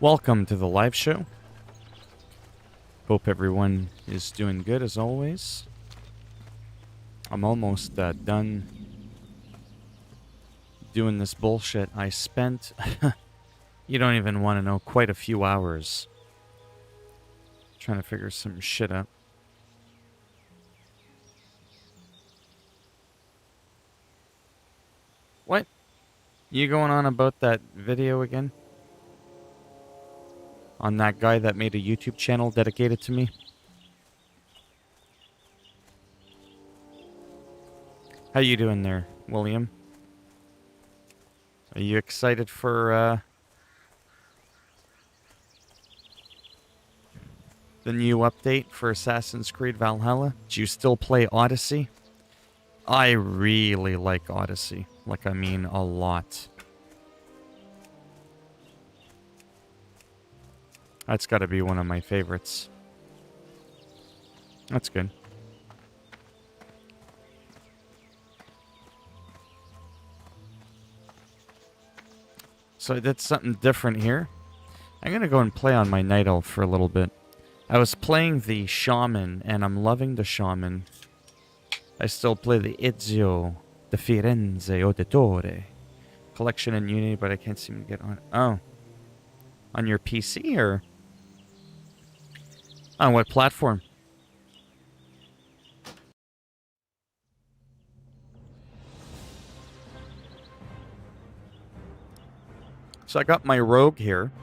Welcome to the live show. Hope everyone is doing good as always. I'm almost done doing this bullshit. I spent, you don't even want to know, quite a few hours trying to figure some shit out. What? You going on about that video again? On that guy that made a YouTube channel dedicated to me? How you doing there, William? Are you excited for the new update for Assassin's Creed Valhalla? Do you still play Odyssey? I really like Odyssey. Like, I mean, a lot. That's got to be one of my favorites. That's good. So I did something different here. I'm going to go and play on my Night Elf for a little bit. I was playing the Shaman, and I'm loving the Shaman. I still play the Ezio, the Firenze Auditore collection in Unity, but I can't seem to get on. Oh. On your PC, or? On what platform? So I got my rogue here.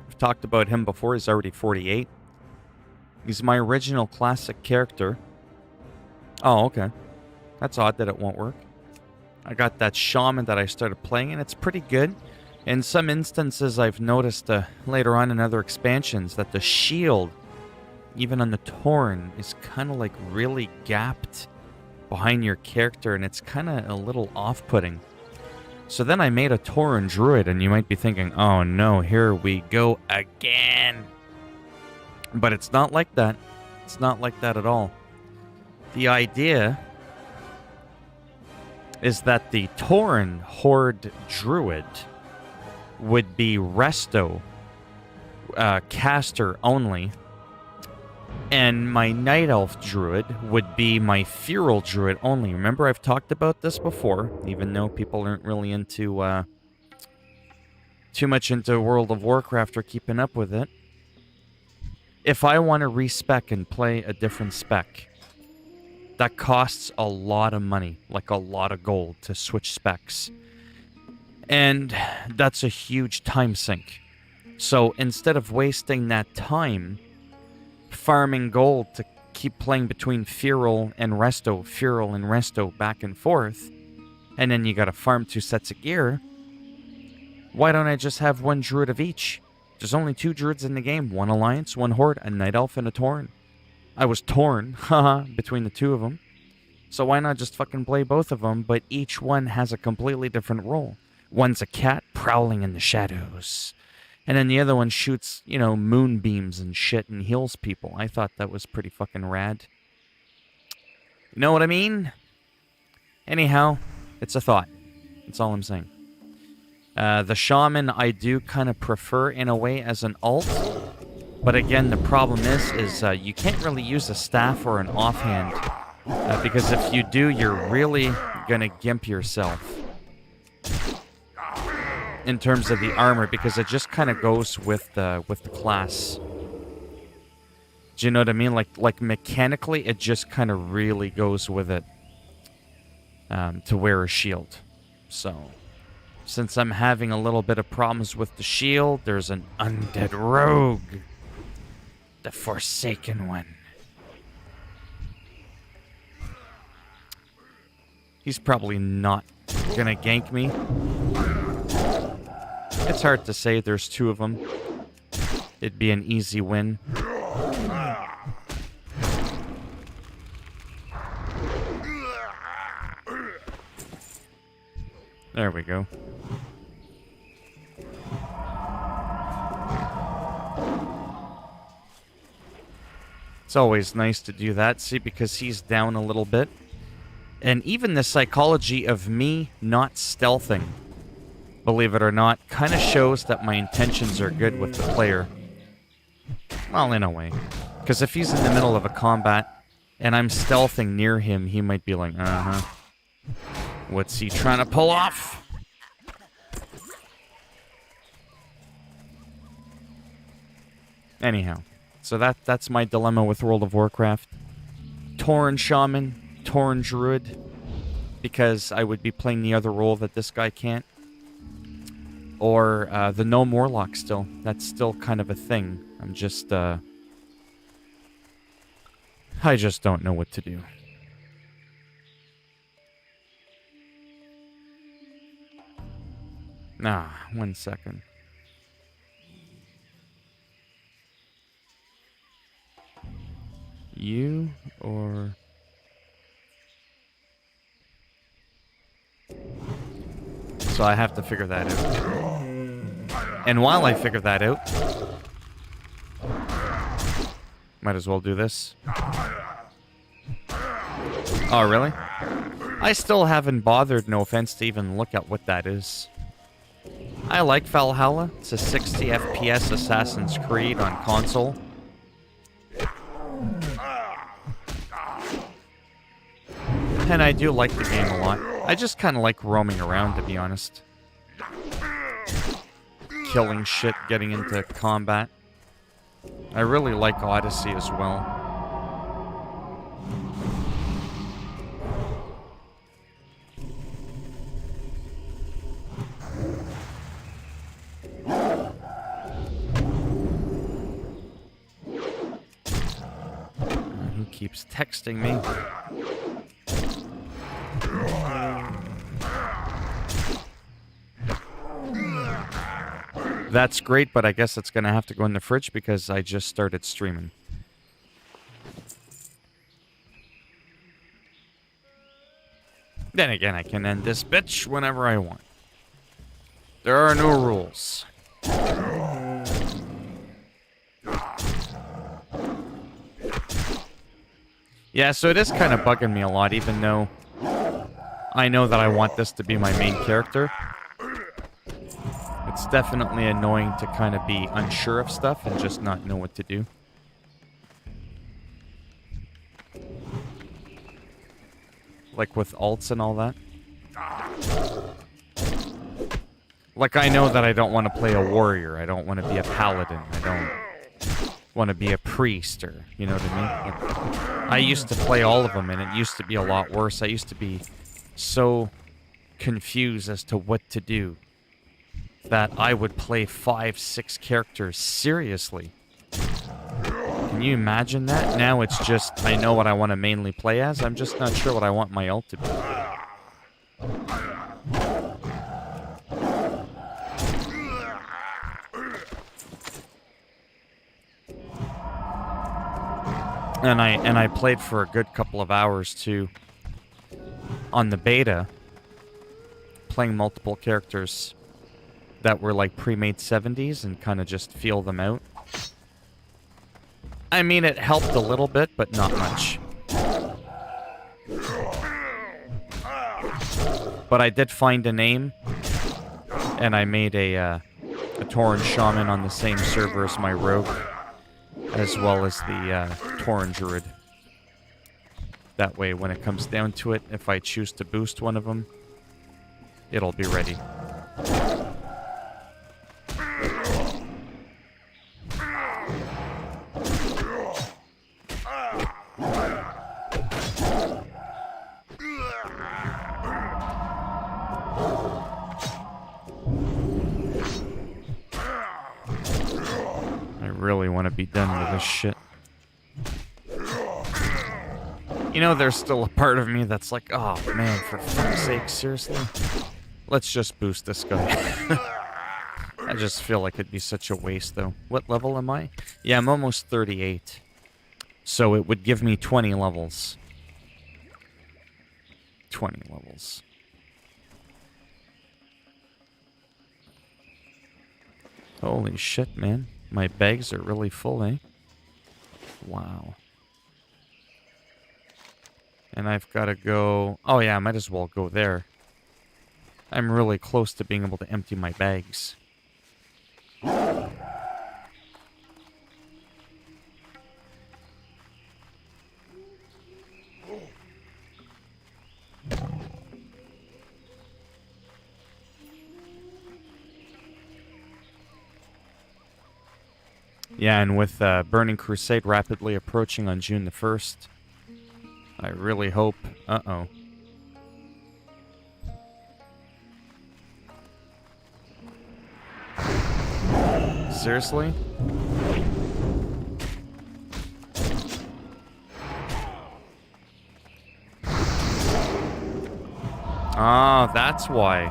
I've talked about him before. He's already 48. He's my original classic character. Oh, okay. That's odd that it won't work. I got that shaman that I started playing, and it's pretty good. In some instances, I've noticed later on in other expansions that the shield, even on the Tauren, is kind of like really gapped behind your character, and it's kind of a little off-putting. So then I made a Tauren druid, and you might be thinking, oh no, here we go again. But it's not like that. It's not like that at all. The idea is that the Tauren Horde druid would be resto, caster only, and my Night Elf druid would be my feral druid only. Remember, I've talked about this before, even though people aren't really into too much into World of Warcraft or keeping up with it. If I want to respec and play a different spec, that costs a lot of money, like a lot of gold to switch specs. And that's a huge time sink. So instead of wasting that time farming gold to keep playing between Feral and Resto, back and forth, and then you gotta farm 2 sets of gear, why don't I just have 1 druid of each? There's only 2 druids in the game, 1 alliance, 1 horde, a Night Elf and a Tauren. I was torn, haha, between the 2 of them. So why not just fucking play both of them, but each one has a completely different role. One's a cat prowling in the shadows, and then the other one shoots, you know, moonbeams and shit and heals people. I thought that was pretty fucking rad. You know what I mean? Anyhow, it's a thought. That's all I'm saying. The Shaman I do kind of prefer in a way as an alt. But again, the problem is you can't really use a staff or an offhand. Because if you do, you're really going to gimp yourself in terms of the armor, because it just kind of goes with the class. Do you know what I mean? Like mechanically, it just kind of really goes with it to wear a shield. So, since I'm having a little bit of problems with the shield, there's an undead rogue. The Forsaken One. He's probably not gonna gank me. It's hard to say, there's 2 of them. It'd be an easy win. There we go. It's always nice to do that, see, because he's down a little bit. And even the psychology of me not stealthing. believe it or not, kind of shows that my intentions are good with the player. Well, in a way. Because if he's in the middle of a combat and I'm stealthing near him, he might be like, uh-huh. What's he trying to pull off? Anyhow, so that's my dilemma with World of Warcraft. Tauren Shaman, Tauren Druid, because I would be playing the other role that this guy can't. Or the Gnome Warlock still. That's still kind of a thing. I'm just, I just don't know what to do. Nah, 1 second. You or... So I have to figure that out. And while I figure that out, might as well do this. Oh, really? I still haven't bothered, no offense, to even look at what that is. I like Valhalla. It's a 60 FPS Assassin's Creed on console. And I do like the game a lot. I just kind of like roaming around, to be honest. Killing shit, getting into combat. I really like Odyssey as well. He keeps texting me. That's great, but I guess it's going to have to go in the fridge because I just started streaming. Then again, I can end this bitch whenever I want. There are no rules. Yeah, so it is kind of bugging me a lot, even though I know that I want this to be my main character. It's definitely annoying to kind of be unsure of stuff and just not know what to do. Like with alts and all that. Like, I know that I don't want to play a warrior. I don't want to be a paladin. I don't want to be a priest, or, you know what I mean? Like, I used to play all of them, and it used to be a lot worse. I used to be so confused as to what to do that I would play 5, 6 characters seriously. Can you imagine that? Now it's just, I know what I want to mainly play as. I'm just not sure what I want my ult to be. And I played for a good couple of hours too on the beta, playing multiple characters that were like pre-made 70s and kind of just feel them out. I mean, it helped a little bit, but not much. But I did find a name, and I made a Tauren Shaman on the same server as my rogue, as well as the Tauren Druid. That way, when it comes down to it, if I choose to boost one of them, it'll be ready. Really want to be done with this shit. You know, there's still a part of me that's like, oh man, for fuck's sake, seriously? Let's just boost this guy. I just feel like it'd be such a waste, though. What level am I? Yeah, I'm almost 38. So it would give me 20 levels. 20 levels. Holy shit, man. My bags are really full, eh? Wow. And I've got to go... Oh, yeah, I might as well go there. I'm really close to being able to empty my bags. Yeah, and with Burning Crusade rapidly approaching on June the 1st, I really hope... Uh-oh. Seriously? Oh, that's why.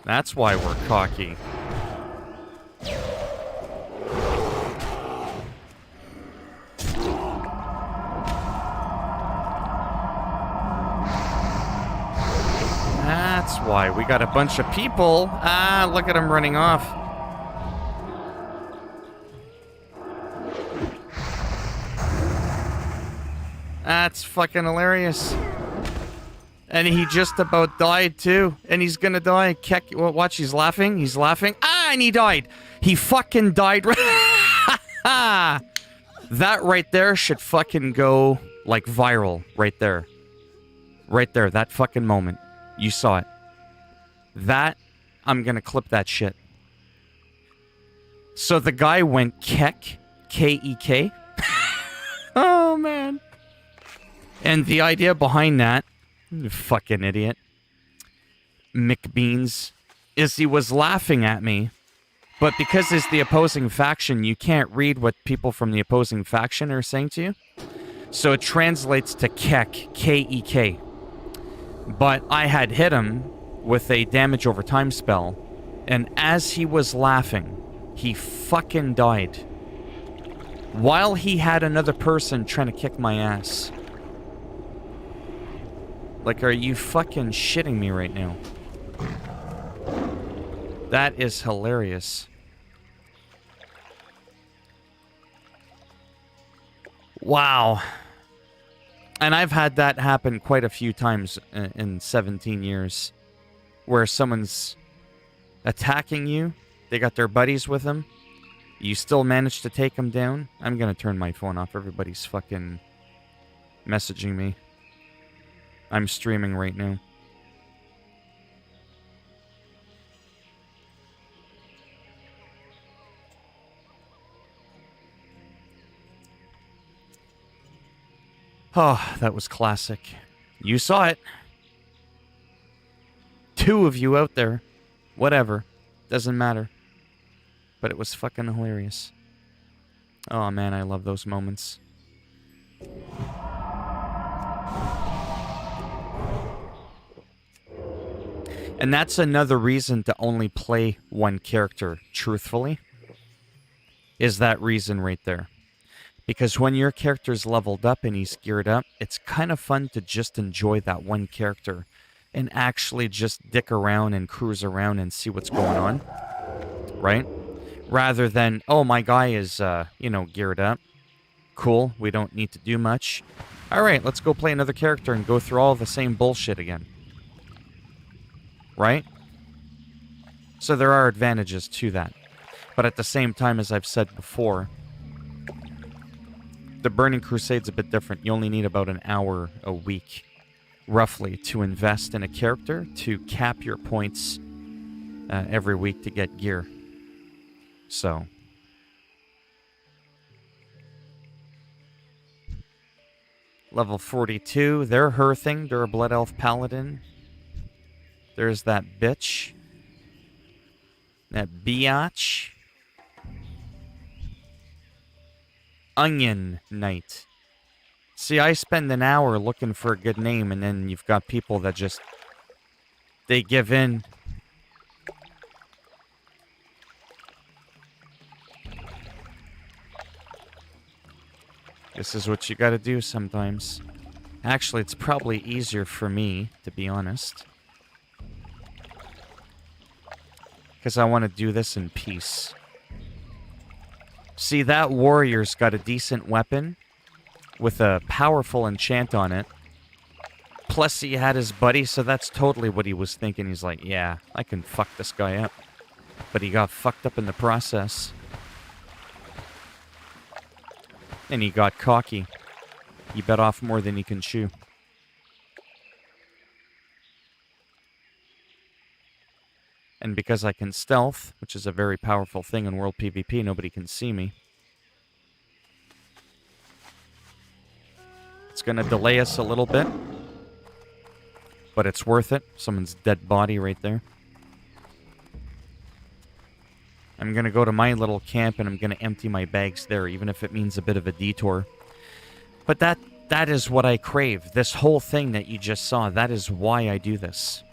That's why we're cocky. That's why. We got a bunch of people. Ah, look at them running off. That's fucking hilarious. And he just about died, too. And he's gonna die. Watch, he's laughing. He's laughing. Ah, and he died. He fucking died. That right there should fucking go, like, viral. Right there. Right there. That fucking moment. You saw it. That, I'm gonna clip that shit. So the guy went Kek. K-E-K. Oh, man. And the idea behind that, you fucking idiot, McBeans, is he was laughing at me, but because it's the opposing faction, you can't read what people from the opposing faction are saying to you. So it translates to Kek, K-E-K. But I had hit him with a damage over time spell, and as he was laughing, he fucking died. While he had another person trying to kick my ass. Like, are you fucking shitting me right now? That is hilarious. Wow. And I've had that happen quite a few times in 17 years. Where someone's attacking you, they got their buddies with them, you still manage to take them down. I'm gonna turn my phone off. Everybody's fucking messaging me. I'm streaming right now. Oh, that was classic. You saw it. 2 of you out there. Whatever. Doesn't matter. But it was fucking hilarious. Oh man, I love those moments. And that's another reason to only play one character truthfully. Is that reason right there. Because when your character's leveled up and he's geared up, it's kind of fun to just enjoy that one character and actually just dick around and cruise around and see what's going on. Right? Rather than, oh, my guy is, geared up. Cool, we don't need to do much. Alright, let's go play another character and go through all the same bullshit again. Right? So there are advantages to that. But at the same time, as I've said before, the Burning Crusade's a bit different. You only need about an hour a week, roughly, to invest in a character to cap your points every week to get gear. So. Level 42, they're her thing. They're a Blood Elf Paladin. There's that bitch. That biatch. Onion Knight. See, I spend an hour looking for a good name, and then you've got people that just... they give in. This is what you gotta do sometimes. Actually, it's probably easier for me, to be honest. Because I want to do this in peace. See, that warrior's got a decent weapon with a powerful enchant on it. Plus, he had his buddy, so that's totally what he was thinking. He's like, yeah, I can fuck this guy up. But he got fucked up in the process. And he got cocky. He bit off more than he can chew. And because I can stealth, which is a very powerful thing in World PvP, nobody can see me. It's going to delay us a little bit. But it's worth it. Someone's dead body right there. I'm going to go to my little camp and I'm going to empty my bags there, even if it means a bit of a detour. But that is what I crave. This whole thing that you just saw, that is why I do this.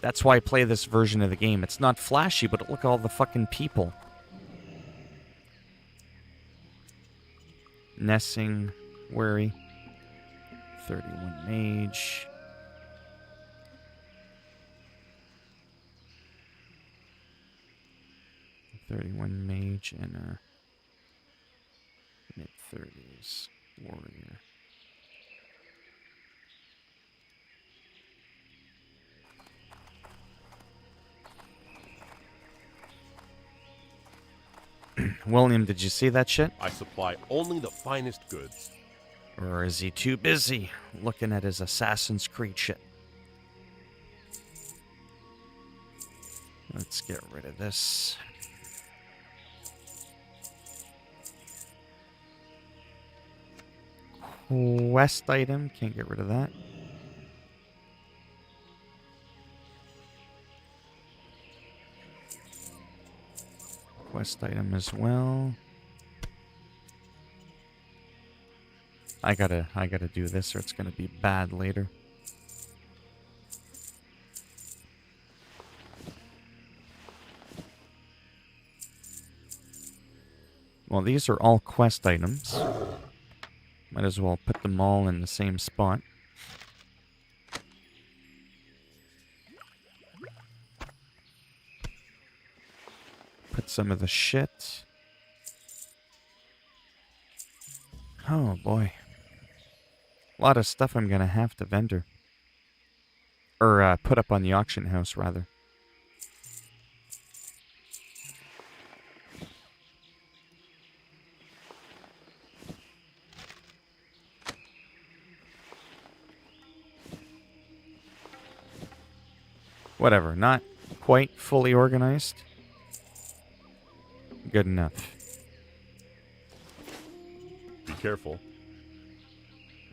That's why I play this version of the game. It's not flashy, but look at all the fucking people. Nessing, Wary, 31 Mage. Mage and a mid-30s warrior. William, did you see that shit? I supply only the finest goods. Or is he too busy looking at his Assassin's Creed shit? Let's get rid of this. Quest item, can't get rid of that. Quest item as well. I gotta do this or it's gonna be bad later. Well, these are all quest items. Might as well put them all in the same spot. Put some of the shit. Oh boy. A lot of stuff I'm gonna have to vendor. Or put up on the auction house, rather. Whatever, not quite fully organized. Good enough. Be careful.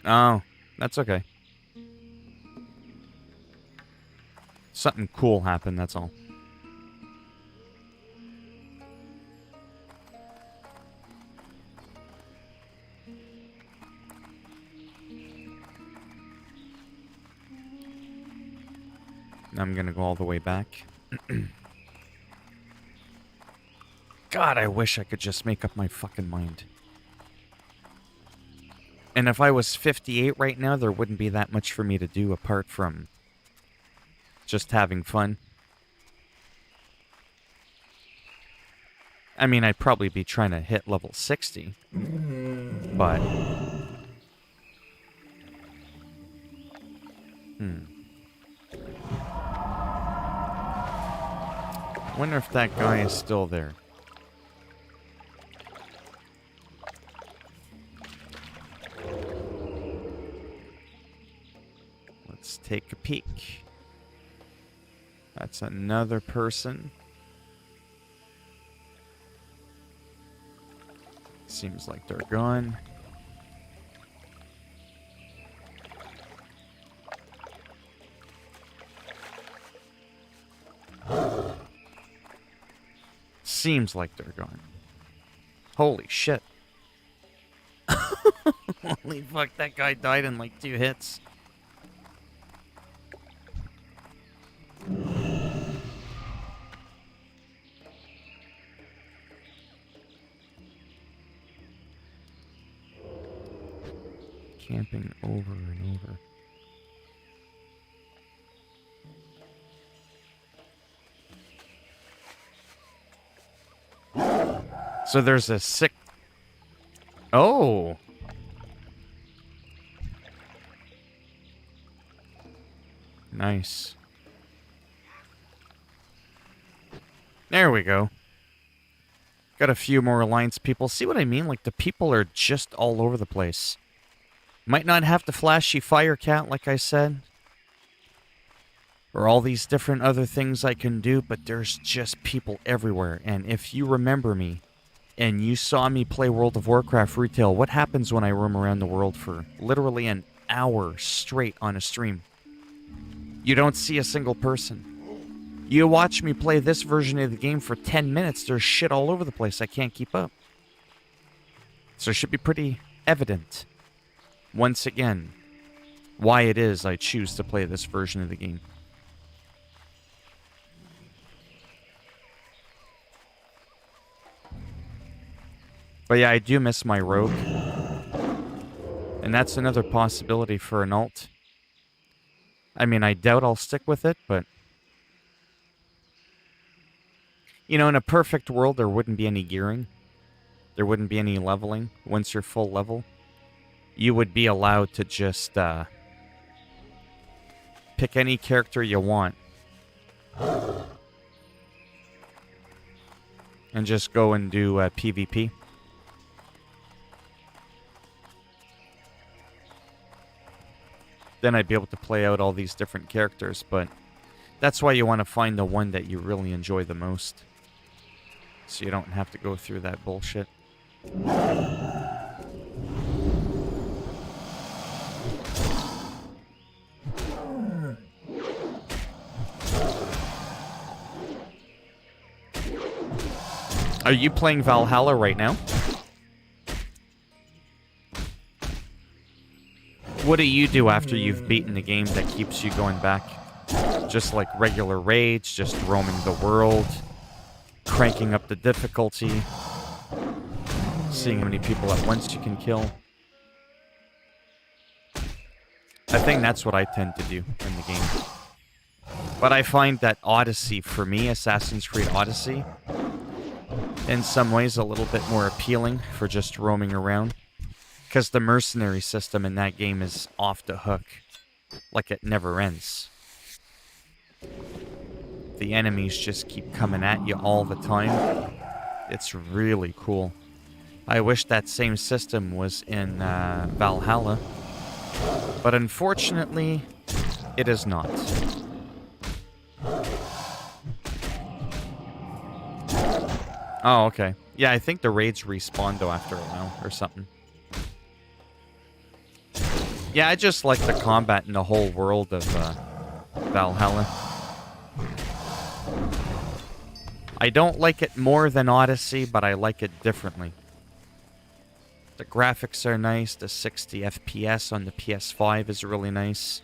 Oh, that's okay. Something cool happened, that's all. I'm gonna go all the way back. God, I wish I could just make up my fucking mind. And if I was 58 right now, there wouldn't be that much for me to do apart from just having fun. I mean, I'd probably be trying to hit level 60. But... wonder if that guy is still there. Let's take a peek. That's another person. Seems like they're gone. Seems like they're gone. Holy shit. Holy fuck, that guy died in like 2 hits. Camping over and over. So there's a sick... Oh! Nice. There we go. Got a few more alliance people. See what I mean? Like, the people are just all over the place. Might not have the flashy fire cat, like I said. Or all these different other things I can do, but there's just people everywhere. And if you remember me, and you saw me play World of Warcraft retail, what happens when I roam around the world for literally an hour straight on a stream? You don't see a single person. You watch me play this version of the game for 10 minutes, there's shit all over the place. I can't keep up. So it should be pretty evident, once again, why it is I choose to play this version of the game. But yeah, I do miss my rogue. And that's another possibility for an alt. I mean, I doubt I'll stick with it, but... You know, in a perfect world, there wouldn't be any gearing. There wouldn't be any leveling. Once you're full level, you would be allowed to just pick any character you want. And just go and do PvP. Then I'd be able to play out all these different characters, but that's why you want to find the one that you really enjoy the most. So you don't have to go through that bullshit. Are you playing Valhalla right now? What do you do after you've beaten the game that keeps you going back? Just like regular raids, just roaming the world, cranking up the difficulty, seeing how many people at once you can kill. I think that's what I tend to do in the game. But I find that Odyssey, for me, Assassin's Creed Odyssey, in some ways a little bit more appealing for just roaming around. Because the mercenary system in that game is off the hook. Like it never ends. The enemies just keep coming at you all the time. It's really cool. I wish that same system was in Valhalla. But unfortunately, it is not. Oh, okay. Yeah, I think the raids respawn though after a while or something. Yeah, I just like the combat in the whole world of Valhalla. I don't like it more than Odyssey, but I like it differently. The graphics are nice. The 60 FPS on the PS5 is really nice.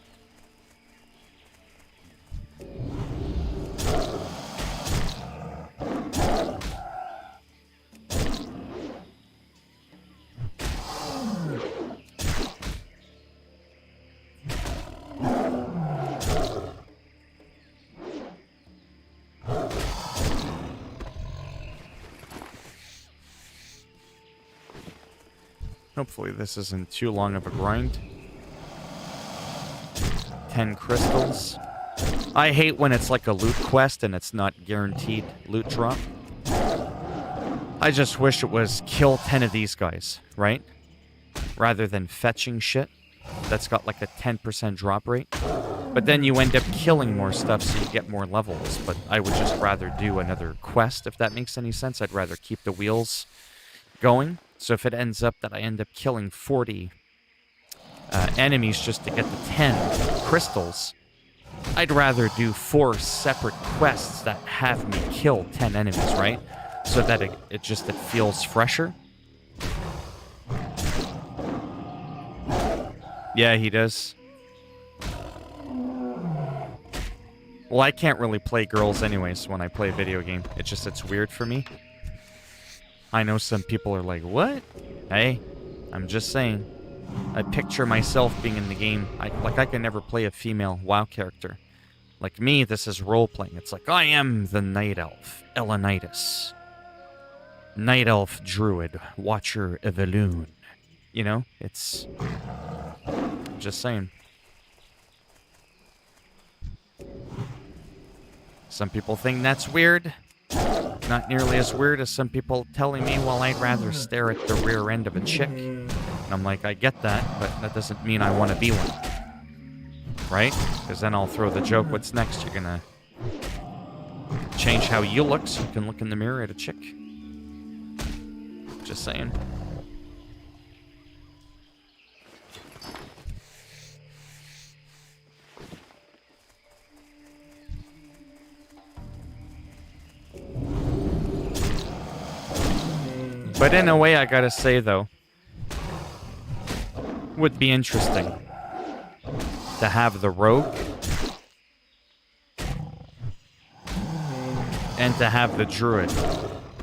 Hopefully this isn't too long of a grind. 10 crystals. I hate when it's like a loot quest and it's not guaranteed loot drop. I just wish it was kill 10 of these guys, right? Rather than fetching shit that's got like a 10% drop rate. But then you end up killing more stuff so you get more levels. But I would just rather do another quest, if that makes any sense. I'd rather keep the wheels going. So if it ends up that I end up killing 40 enemies just to get the 10 crystals, I'd rather do 4 separate quests that have me kill 10 enemies, right? So that it feels fresher. Yeah, he does. Well, I can't really play girls anyways when I play a video game. It's weird for me. I know some people are like, what? Hey, I'm just saying. I picture myself being in the game. I can never play a female WoW character. Like me, this is role-playing. It's like, I am the Night Elf, Elenitis. Night Elf Druid, Watcher of Elune. You know, it's... just saying. Some people think that's weird. Not nearly as weird as some people telling me, well, I'd rather stare at the rear end of a chick. And I'm like, I get that, but that doesn't mean I want to be one. Right? Because then I'll throw the joke, what's next? You're gonna change how you look so you can look in the mirror at a chick? Just saying. But in a way, I gotta say, though, would be interesting to have the rogue and to have the druid.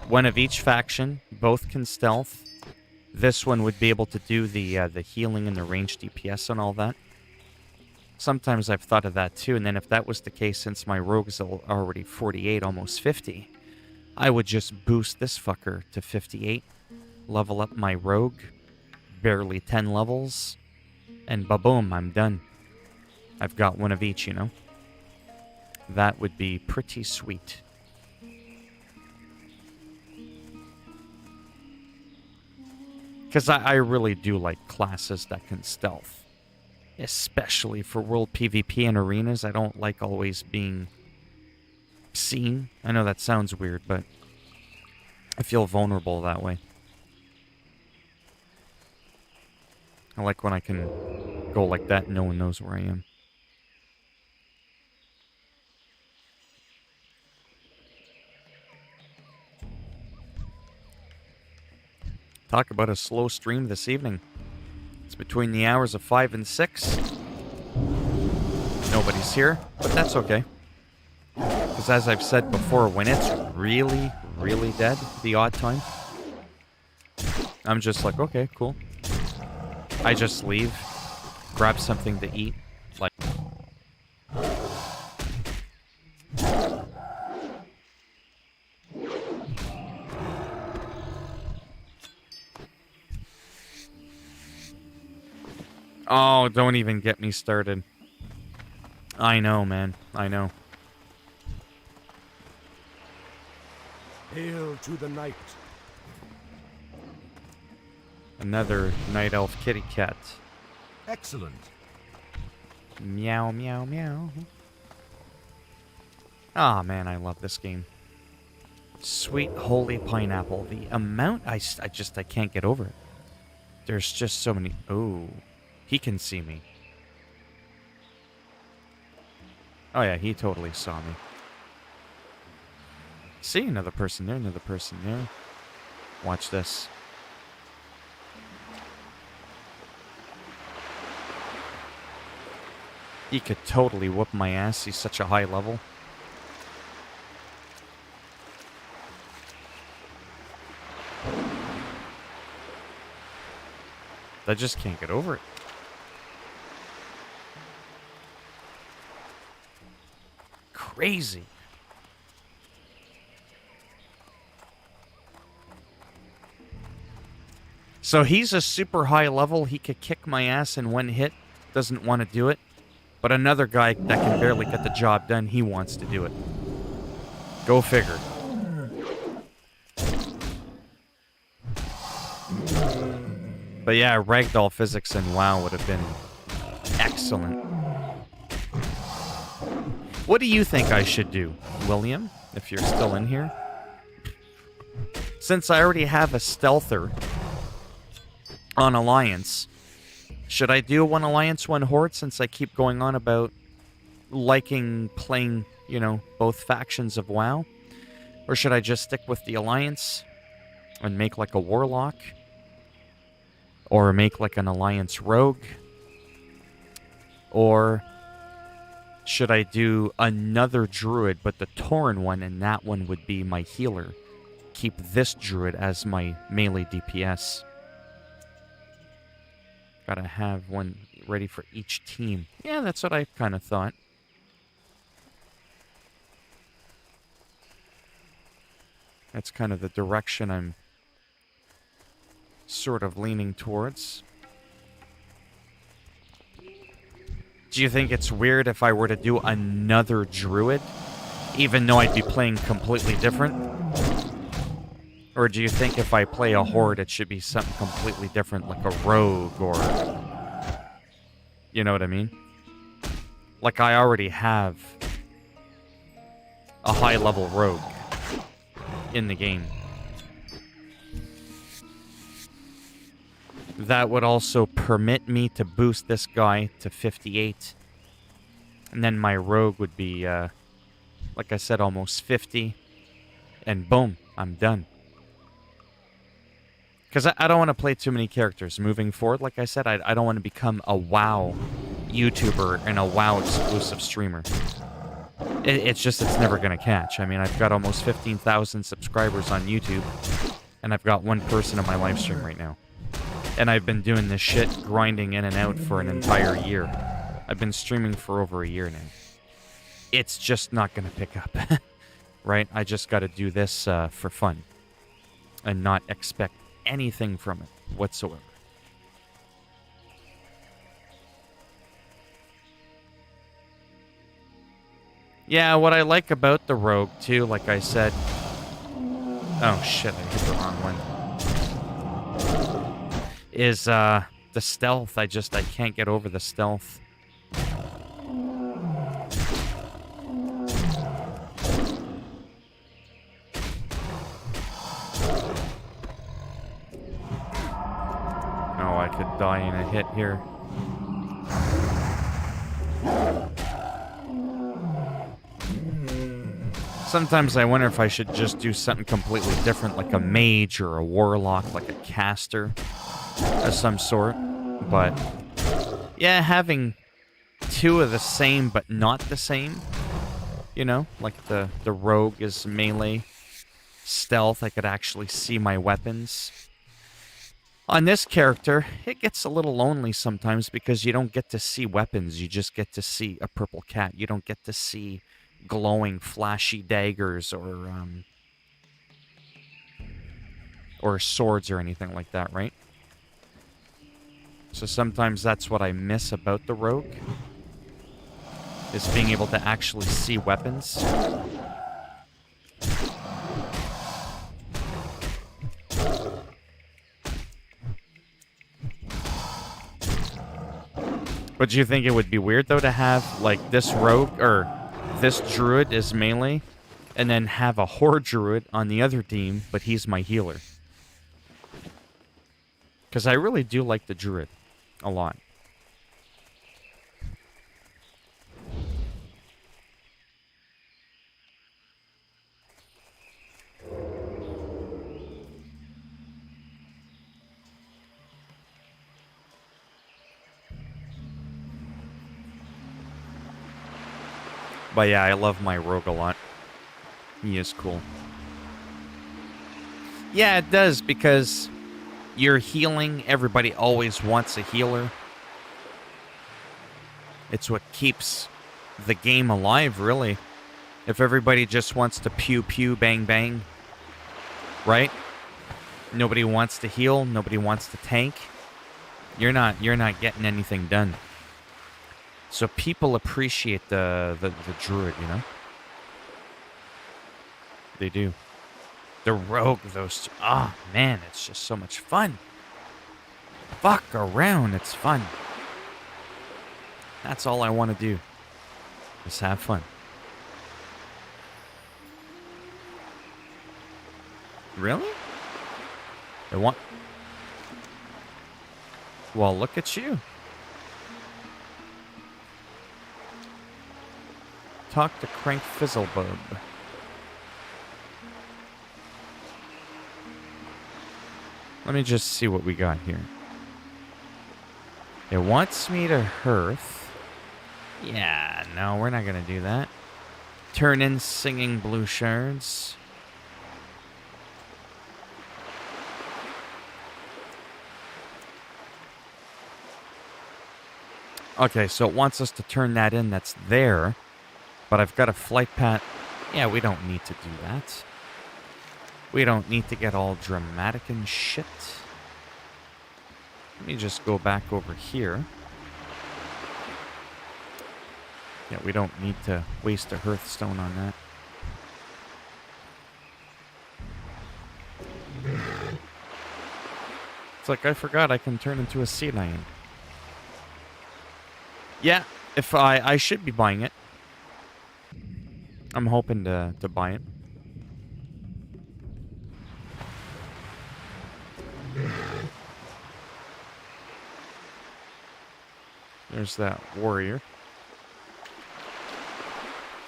One of each faction, both can stealth. This one would be able to do the healing and the range DPS and all that. Sometimes I've thought of that too, and then if that was the case, since my rogue is already 48, almost 50, I would just boost this fucker to 58, level up my rogue, barely 10 levels, and ba-boom, I'm done. I've got one of each, you know? That would be pretty sweet. Because I really do like classes that can stealth. Especially for world PvP and arenas. I don't like always being seen. I know that sounds weird, but I feel vulnerable that way. I like when I can go like that and no one knows where I am. Talk about a slow stream this evening. It's between the hours of 5 and 6. Nobody's here, but that's okay. Because as I've said before, when it's really, really dead, the odd time, I'm just like, okay, cool. I just leave, grab something to eat, like... Oh, don't even get me started. I know, man. I know. Hail to the night. Another night elf kitty cat. Excellent. Meow, meow, meow. Ah, man, I love this game. Sweet holy pineapple. The amount I can't get over it. There's just so many... Oh, he can see me. Oh yeah, he totally saw me. See, another person there, another person there. Watch this. He could totally whoop my ass. He's such a high level. I just can't get over it. Crazy. So he's a super high level. He could kick my ass in one hit. Doesn't want to do it. But another guy that can barely get the job done, he wants to do it. Go figure. But yeah, ragdoll physics in WoW would have been excellent. What do you think I should do, William, if you're still in here? Since I already have a stealther on Alliance, should I do one Alliance, one Horde, since I keep going on about liking playing, you know, both factions of WoW? Or should I just stick with the Alliance and make like a Warlock? Or make like an Alliance Rogue? Or should I do another Druid, but the Tauren one, and that one would be my healer? Keep this Druid as my melee DPS. Gotta have one ready for each team. Yeah, that's what I kind of thought. That's kind of the direction I'm sort of leaning towards. Do you think it's weird if I were to do another Druid Even though I'd be playing completely different? Or do you think if I play a horde, it should be something completely different, like a rogue or... You know what I mean? Like, I already have a high-level rogue in the game. That would also permit me to boost this guy to 58. And then my rogue would be, like I said, almost 50. And boom, I'm done. Because I don't want to play too many characters moving forward. Like I said, I don't want to become a WoW YouTuber and a WoW exclusive streamer. It's just, it's never going to catch. I mean, I've got almost 15,000 subscribers on YouTube. And I've got one person on my live stream right now. And I've been doing this shit, grinding in and out for an entire year. I've been streaming for over a year now. It's just not going to pick up. Right? I just got to do this for fun. And not expect anything from it whatsoever. Yeah, what I like about the rogue, too, like I said... Oh, shit, I hit the wrong one. Is, the stealth. I can't get over the stealth. Oh, I could die in a hit here. Sometimes I wonder if I should just do something completely different, like a mage or a warlock, like a caster of some sort. But, yeah, having two of the same but not the same, you know? Like the rogue is melee, stealth, I could actually see my weapons. On this character, it gets a little lonely sometimes because you don't get to see weapons, you just get to see a purple cat. You don't get to see glowing, flashy daggers or swords or anything like that, right? So sometimes that's what I miss about the rogue, is being able to actually see weapons. But do you think it would be weird, though, to have, like, this rogue, or this druid is melee, and then have a horde druid on the other team, but he's my healer? Because I really do like the druid a lot. But yeah, I love my rogue a lot. He is cool. Yeah, it does, because you're healing. Everybody always wants a healer. It's what keeps the game alive, really. If everybody just wants to pew pew bang bang, right? Nobody wants to heal, nobody wants to tank. You're not getting anything done. So people appreciate the druid, you know? They do. The rogue, those... Oh, man, it's just so much fun. Fuck around, it's fun. That's all I want to do. Just have fun. Really? They want... Well, look at you. Talk to Crank Fizzlebub. Let me just see what we got here. It wants me to hearth. Yeah, no, we're not going to do that. Turn in singing blue shards. Okay, so it wants us to turn that in that's there. But I've got a flight path. Yeah, we don't need to do that. We don't need to get all dramatic and shit. Let me just go back over here. Yeah, we don't need to waste a hearthstone on that. It's like, I forgot I can turn into a sea lion. Yeah, if I should be buying it. I'm hoping to buy it. There's that warrior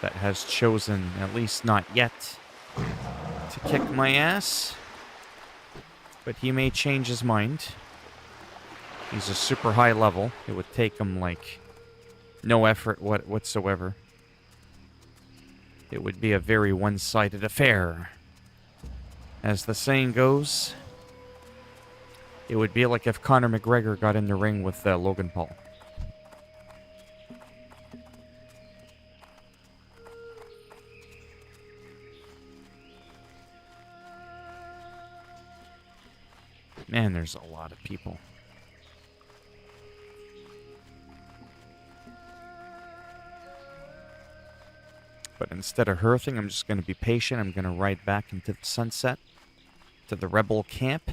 that has chosen, at least not yet, to kick my ass. But he may change his mind. He's a super high level. It would take him, like, no effort whatsoever. It would be a very one-sided affair. As the saying goes, it would be like if Conor McGregor got in the ring with Logan Paul. Man, there's a lot of people. But instead of hearthing, I'm just going to be patient. I'm going to ride back into the sunset to the rebel camp.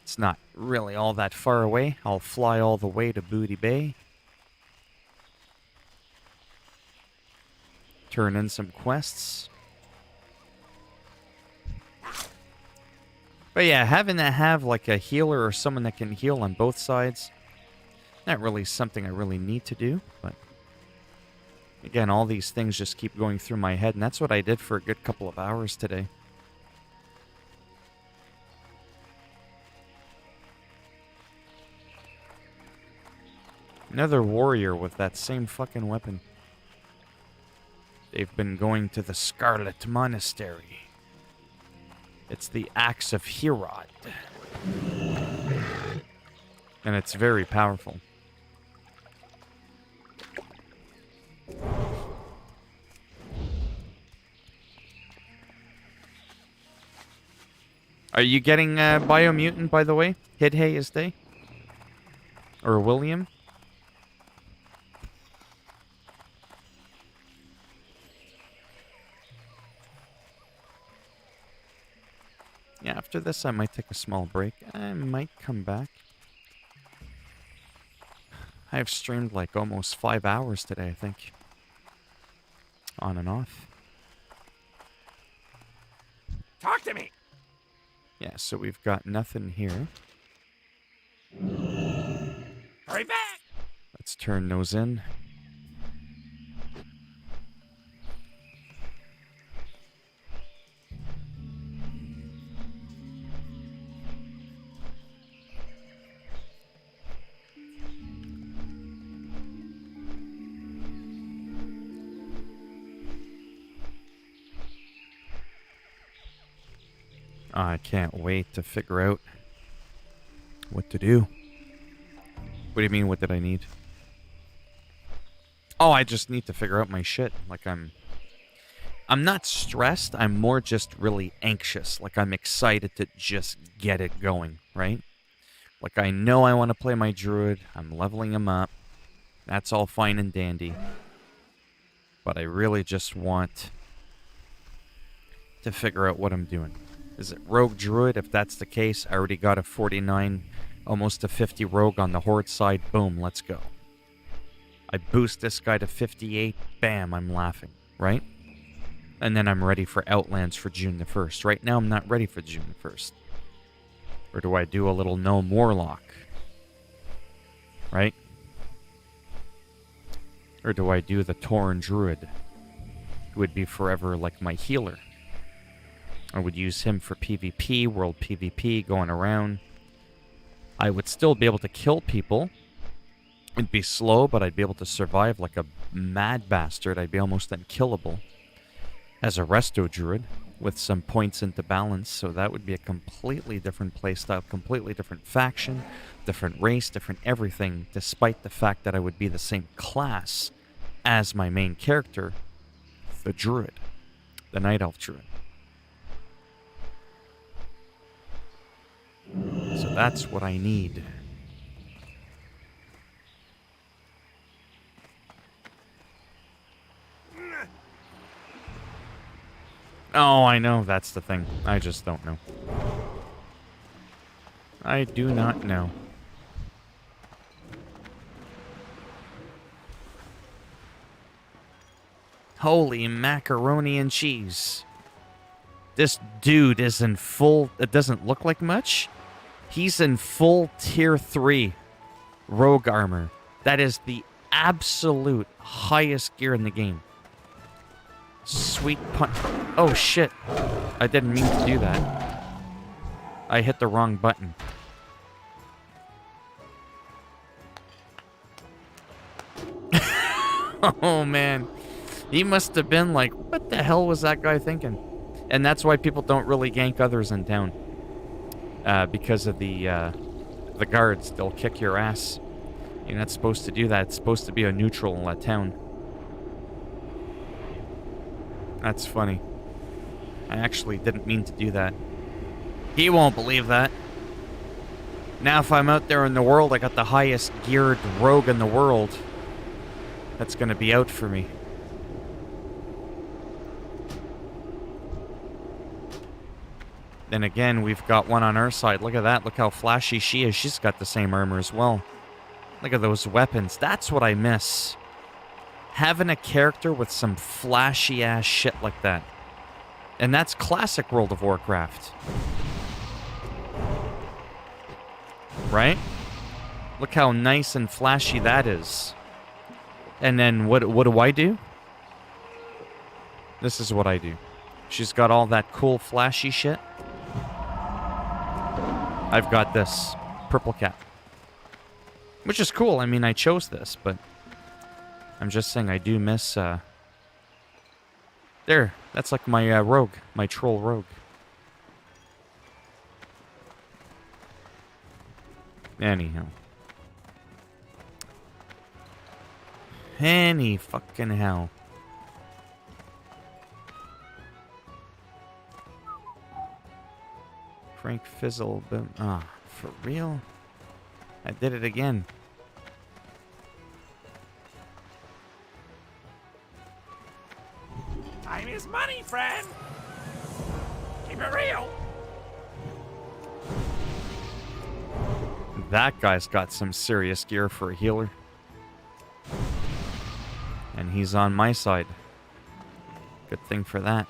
It's not really all that far away. I'll fly all the way to Booty Bay. Turn in some quests. But yeah, having to have like a healer or someone that can heal on both sides, not really something I really need to do, but again, all these things just keep going through my head, and that's what I did for a good couple of hours today. Another warrior with that same fucking weapon. They've been going to the Scarlet Monastery. It's the Axe of Herod. And it's very powerful. Are you getting Biomutant, by the way? Hidhey is they? Or William? Yeah, after this I might take a small break. I might come back. I've streamed like almost 5 hours today, I think. On and off. Talk to me! Yeah, so we've got nothing here. Hurry back! Let's turn those in. I can't wait to figure out what to do. What do you mean, what did I need? Oh, I just need to figure out my shit. Like, I'm not stressed. I'm more just really anxious. Like, I'm excited to just get it going, right? Like, I know I want to play my druid. I'm leveling him up. That's all fine and dandy. But I really just want to figure out what I'm doing. Is it rogue druid? If that's the case, I already got a 49, almost a 50 rogue on the horde side. Boom, let's go. I boost this guy to 58. Bam, I'm laughing, right? And then I'm ready for Outlands for June the 1st. Right now, I'm not ready for June the 1st. Or do I do a little Gnome Warlock? Right? Or do I do the Tauren Druid? Who would be forever like my healer. I would use him for PvP, world PvP, going around. I would still be able to kill people. It'd be slow, but I'd be able to survive like a mad bastard. I'd be almost unkillable. As a Resto Druid, with some points into balance, so that would be a completely different playstyle, completely different faction, different race, different everything, despite the fact that I would be the same class as my main character, the Druid, the Night Elf Druid. So that's what I need. Oh, I know, that's the thing. I just don't know. I do not know. Holy macaroni and cheese. This dude is in full... It doesn't look like much. He's in full tier 3 rogue armor. That is the absolute highest gear in the game. Sweet punch. Oh, shit. I didn't mean to do that. I hit the wrong button. Oh, man. He must have been like, what the hell was that guy thinking? And that's why people don't really gank others in town. Because of the guards. They'll kick your ass. You're not supposed to do that. It's supposed to be a neutral town. That's funny. I actually didn't mean to do that. He won't believe that. Now if I'm out there in the world, I got the highest geared rogue in the world. That's gonna be out for me. Then again, we've got one on our side. Look at that. Look how flashy she is. She's got the same armor as well. Look at those weapons. That's what I miss. Having a character with some flashy-ass shit like that. And that's classic World of Warcraft. Right? Look how nice and flashy that is. And then what do I do? This is what I do. She's got all that cool flashy shit. I've got this purple cap. Which is cool. I mean, I chose this, but I'm just saying I do miss... There. That's like my rogue. My troll rogue. Anyhow. Any fucking hell. Frank Fizzle. Ah, for real? I did it again. Time is money, friend. Keep it real. That guy's got some serious gear for a healer. And he's on my side. Good thing for that.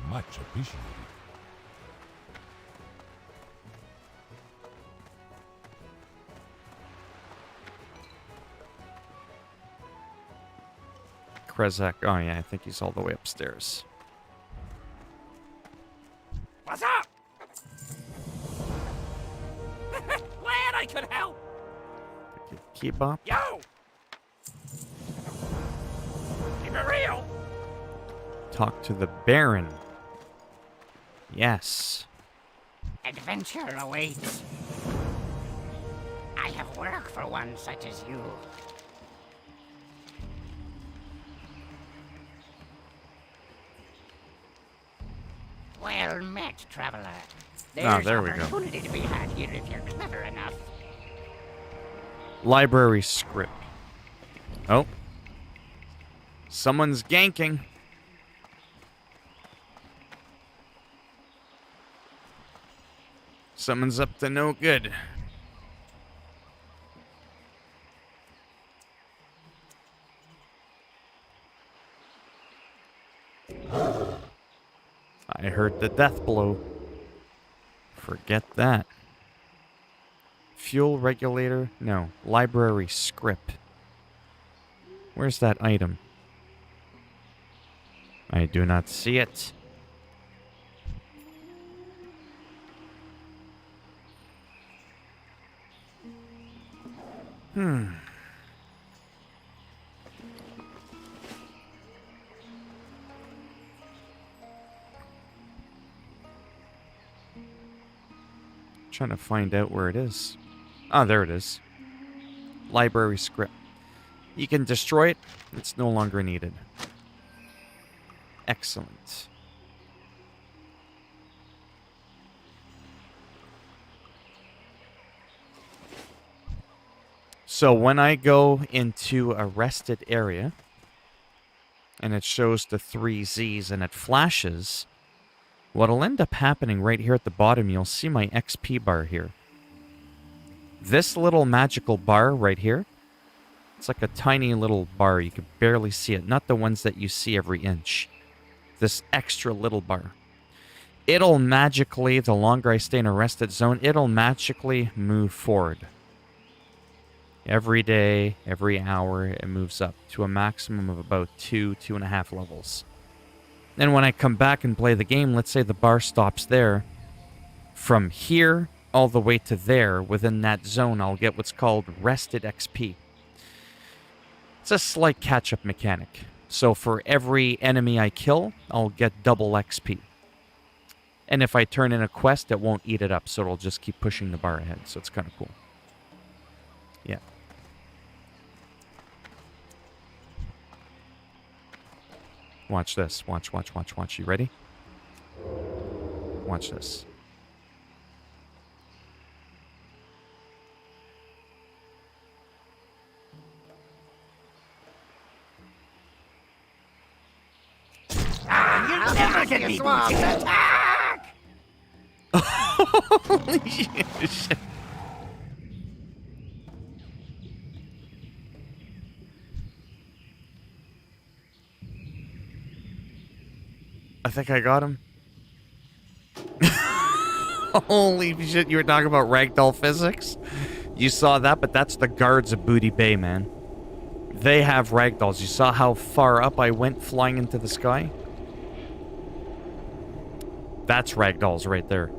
Much appreciated. Krezak. Oh, yeah, I think he's all the way upstairs. What's up? Glad I could help. Keep up. Yo. Keep it real. Talk to the Baron. Yes. Adventure awaits. I have work for one such as you. Well met, traveler. There's there we go. opportunity to be had here if you're clever enough. Library script. Oh. Someone's ganking. Someone's up to no good. I heard the death blow. Forget that. Fuel regulator? No. Library script. Where's that item? I do not see it. Trying to find out where it is. Ah, there it is. Library script. You can destroy it. It's no longer needed. Excellent. So when I go into a rested area, and it shows the 3 Z's and it flashes, What'll end up happening right here at the bottom, you'll see my XP bar here. This little magical bar right here, it's like a tiny little bar. You can barely see it. Not the ones that you see every inch. This extra little bar. It'll magically, the longer I stay in a rested zone, it'll magically move forward. Every day, every hour, it moves up to a maximum of about 2.5 levels. Then when I come back and play the game, let's say the bar stops there. From here all the way to there, within that zone, I'll get what's called rested XP. It's a slight catch-up mechanic. So for every enemy I kill, I'll get double XP. And if I turn in a quest, it won't eat it up, so it'll just keep pushing the bar ahead. So it's kind of cool. Yeah. Watch this. Watch. You ready? Watch this. You'll never get me beat. Attack! Holy shit. I think I got him. Holy shit, you were talking about ragdoll physics? You saw that, but that's the guards of Booty Bay, man. They have ragdolls. You saw how far up I went flying into the sky? That's ragdolls right there.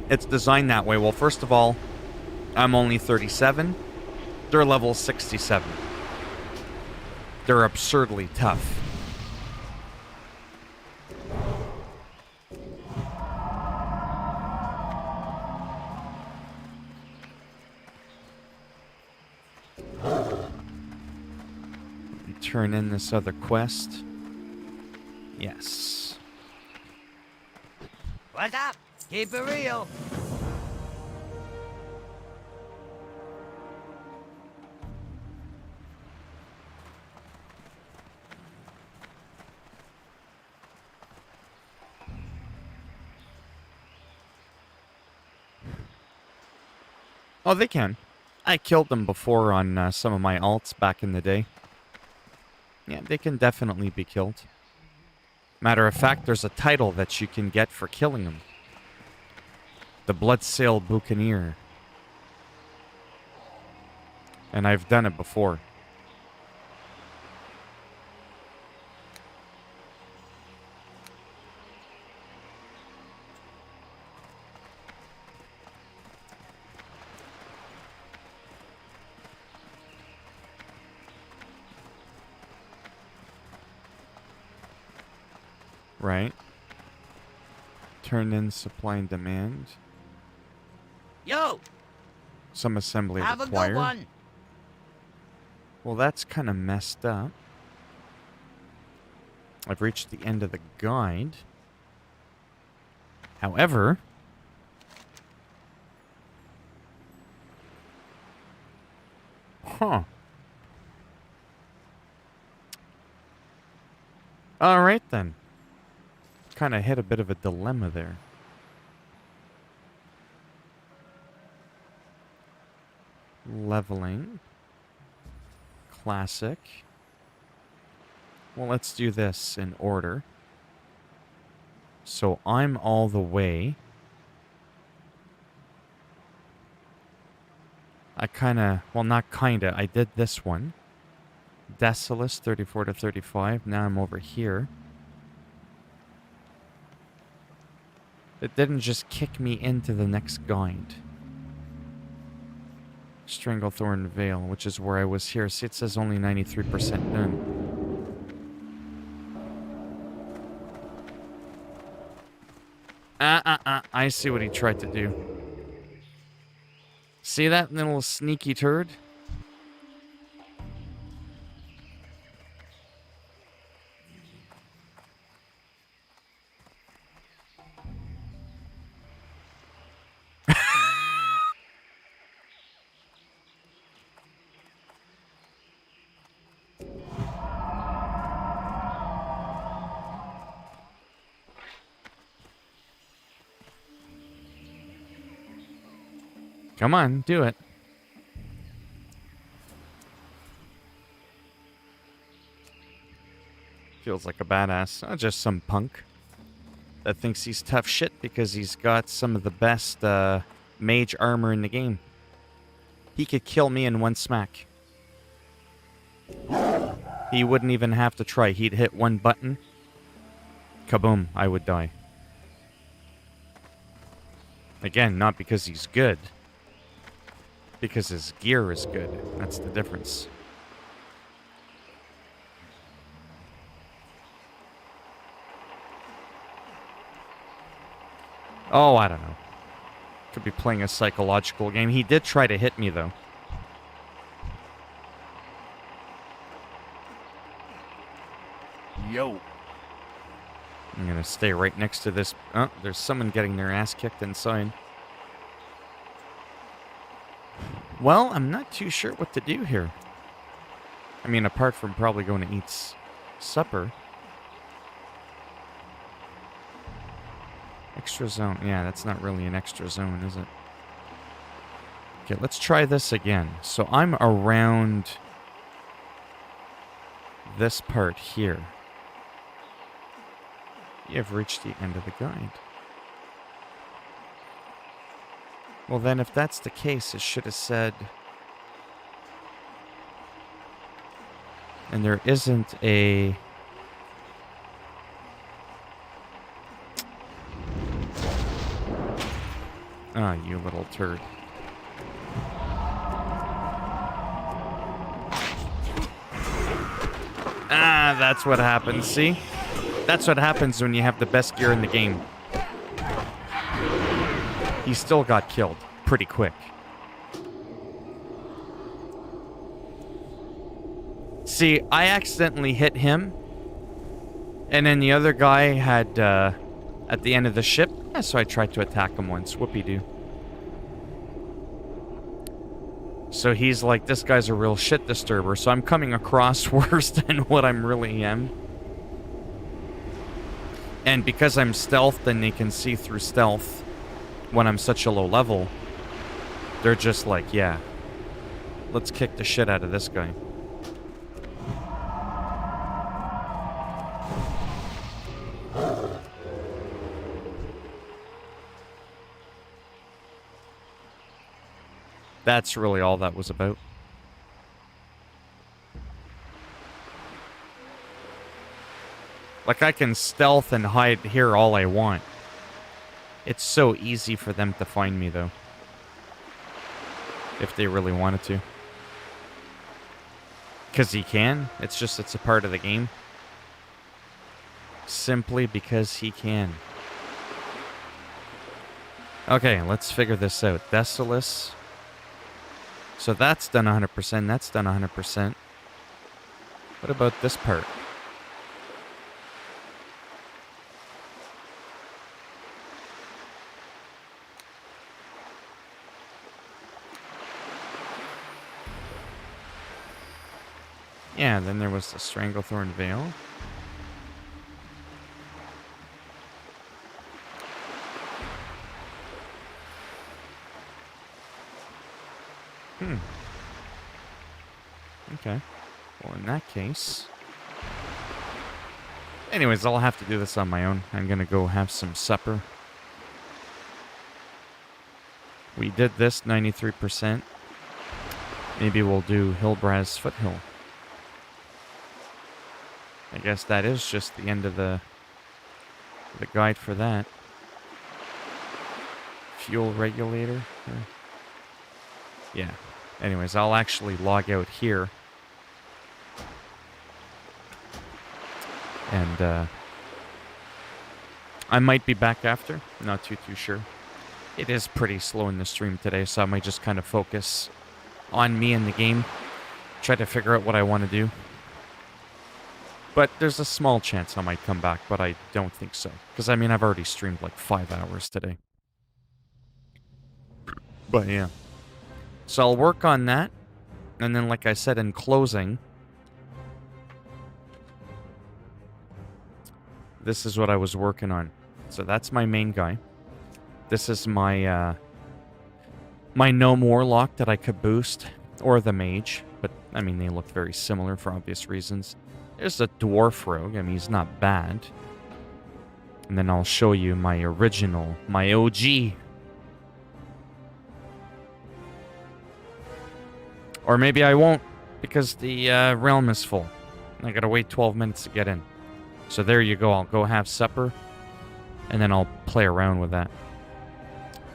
It's designed that way. Well, first of all, I'm only 37. They're level 67. They're absurdly tough. Turn in this other quest. Yes. What's up? Keep it real. Oh, they can. I killed them before on some of my alts back in the day. Yeah, they can definitely be killed. Matter of fact, there's a title that you can get for killing them. The Bloodsail Buccaneer. And I've done it before. Right. Turn in supply and demand. Yo, Some assembly have required. a good one. Well, that's kind of messed up. I've reached the end of the guide. However, huh. All right then. Kind of hit a bit of a dilemma there. Leveling. Classic. Well, let's do this in order. So I'm all the way. I kinda, well, not kinda, I did this one. Decilis, 34 to 35. Now I'm over here. It didn't just kick me into the next guide. Stranglethorn Vale, which is where I was here. See, it says only 93% done. I see what he tried to do. See that little sneaky turd? Come on, do it. Feels like a badass. Not just some punk that thinks he's tough shit because he's got some of the best mage armor in the game. He could kill me in one smack. He wouldn't even have to try. He'd hit one button. Kaboom, I would die. Again, not because he's good. Because his gear is good. That's the difference. Oh, I don't know. Could be playing a psychological game. He did try to hit me, though. Yo. I'm gonna stay right next to this. Oh, there's someone getting their ass kicked inside. Well, I'm not too sure what to do here. I mean, apart from probably going to eat supper. Extra zone. Yeah, that's not really an extra zone, is it? Okay, let's try this again. So I'm around this part here. You have reached the end of the guide. Well then, if that's the case, it should have said... And there isn't a... Ah, you little turd. Ah, that's what happens, see? That's what happens when you have the best gear in the game. He still got killed pretty quick. See, I accidentally hit him. And then the other guy had, at the end of the ship. Yeah, so I tried to attack him once. Whoopie-doo. So he's like, this guy's a real shit disturber. So I'm coming across worse than what I'm really am. And because I'm stealthed and they can see through stealth when I'm such a low level, they're just like, yeah, let's kick the shit out of this guy. That's really all that was about. Like, I can stealth and hide here all I want. It's so easy for them to find me, though. If they really wanted to. Because he can. It's just, it's a part of the game. Simply because he can. Okay, let's figure this out. Desolace. So that's done 100%. That's done 100%. What about this part? Yeah, then there was the Stranglethorn Veil. Okay. Well, in that case... Anyways, I'll have to do this on my own. I'm gonna go have some supper. We did this 93%. Maybe we'll do Hillbraz Foothill. I guess that is just the end of the guide for that. Fuel regulator. Yeah. Anyways, I'll actually log out here. And I might be back after. Not too sure. It is pretty slow in the stream today, so I might just kind of focus on me and the game. Try to figure out what I want to do. But there's a small chance I might come back, but I don't think so. Because, I mean, I've already streamed like 5 hours today. But, yeah. So I'll work on that. And then, like I said, in closing, this is what I was working on. So that's my main guy. This is my my gnome warlock that I could boost, or the mage, but I mean they look very similar for obvious reasons. There's a dwarf rogue. I mean he's not bad. And then I'll show you my original, my OG. Or maybe I won't, because the realm is full. I gotta wait 12 minutes to get in. So there you go. I'll go have supper, and then I'll play around with that.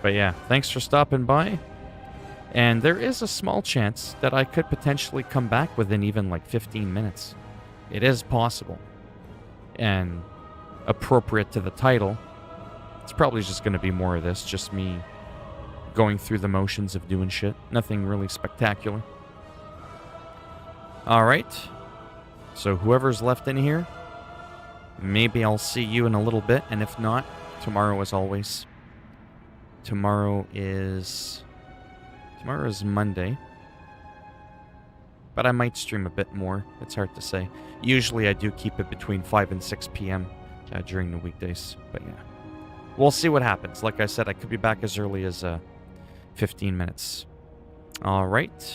But yeah, thanks for stopping by. And there is a small chance that I could potentially come back within even like 15 minutes. It is possible. And appropriate to the title, it's probably just going to be more of this. Just me going through the motions of doing shit. Nothing really spectacular. Alright. So whoever's left in here, maybe I'll see you in a little bit. And if not, tomorrow as always. Tomorrow is Monday. But I might stream a bit more. It's hard to say. Usually I do keep it between 5 and 6 p.m. During the weekdays. But yeah. We'll see what happens. Like I said, I could be back as early as 15 minutes. Alright.